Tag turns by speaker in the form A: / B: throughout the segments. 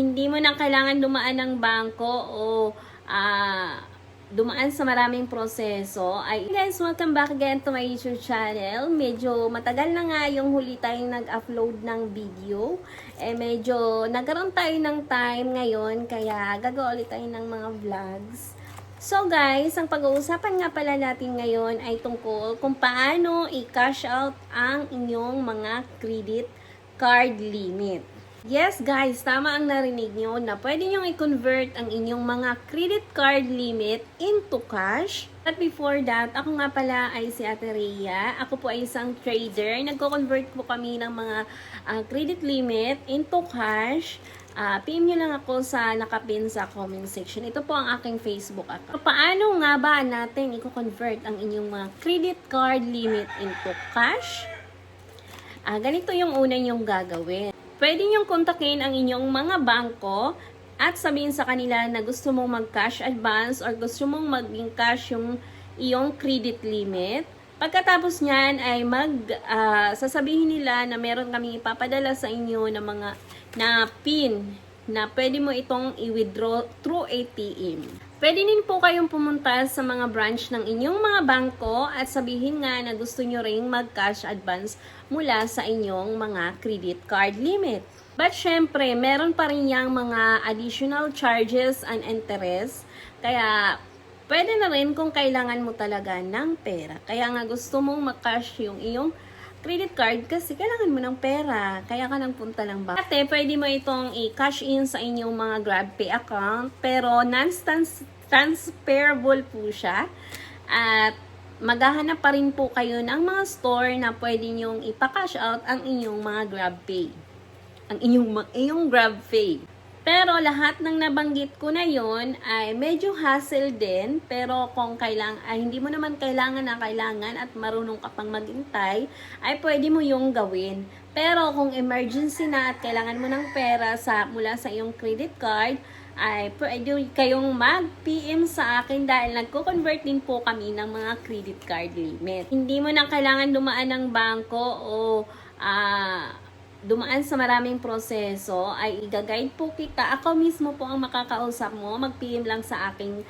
A: Hindi mo na kailangan dumaan ng bangko o dumaan sa maraming proseso. Ay, guys, welcome back again to my YouTube channel. Medyo matagal na nga yung huli tayong nag-upload ng video. Medyo nagkaroon tayo ng time ngayon, kaya gagawa ulit tayo ng mga vlogs. So guys, ang pag-uusapan nga pala natin ngayon ay tungkol kung paano i-cash out ang inyong mga credit card limit. Yes guys, tama ang narinig nyo na pwede nyo i-convert ang inyong mga credit card limit into cash. At before that, ako nga pala ay si Ate Rhea. Ako po ay isang trader. Nagko-convert po kami ng mga credit limit into cash. PM nyo lang ako sa nakapin sa comment section. Ito po ang aking Facebook account. Paano nga ba natin i-convert ang inyong mga credit card limit into cash? Ganito yung una nyong gagawin. Pwede nyong kontakin ang inyong mga bangko at sabihin sa kanila na gusto mong mag-cash advance or gusto mong maging cash yung iyong credit limit. Pagkatapos niyan ay sasabihin nila na meron kaming ipapadala sa inyo na mga PIN na pwede mo itong i-withdraw through ATM. Pwede din po kayong pumunta sa mga branch ng inyong mga bangko at sabihin nga na gusto nyo ring mag-cash advance mula sa inyong mga credit card limit. But syempre, meron pa rin yung mga additional charges and interest. Kaya pwede na rin kung kailangan mo talaga ng pera. Kaya nga gusto mong mag-cash yung iyong credit card kasi kailangan mo ng pera. Kaya ka nang punta ng bangko. Ate, pwede mo itong i-cash in sa inyong mga GrabPay account. Pero non-transferable po siya. At maghahanap pa rin po kayo ng mga store na pwede nyong ipa-cash out ang inyong mga GrabPay. Ang inyong GrabPay. Pero lahat ng nabanggit ko na yon ay medyo hassle din. Pero kung hindi mo naman kailangan at marunong ka pang maghintay, ay pwede mo yung gawin. Pero kung emergency na at kailangan mo ng pera mula sa iyong credit card, ay pwede kayong mag-PM sa akin dahil nagko-convert din po kami ng mga credit card limit. Hindi mo na kailangan dumaan ng bangko o dumaan sa maraming proseso, ay i-guide po kita. Ako mismo po ang makakausap mo. Mag-PM lang sa aking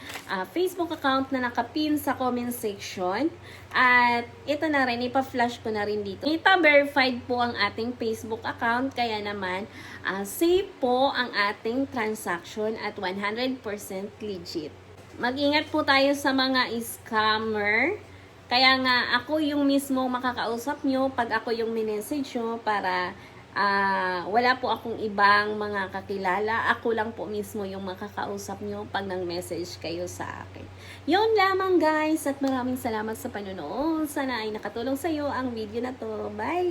A: Facebook account na nakapin sa comment section. At ito na rin, ipa-flash ko na rin dito. Verified po ang ating Facebook account, kaya naman safe po ang ating transaction at 100% legit. Mag-ingat po tayo sa mga scammer. Kaya nga ako yung mismo makakausap nyo pag ako yung minessage nyo para wala po akong ibang mga kakilala. Ako lang po mismo yung makakausap nyo pag nang-message kayo sa akin. Yun lamang guys, at maraming salamat sa panonood. Sana ay nakatulong sa iyo ang video na to. Bye!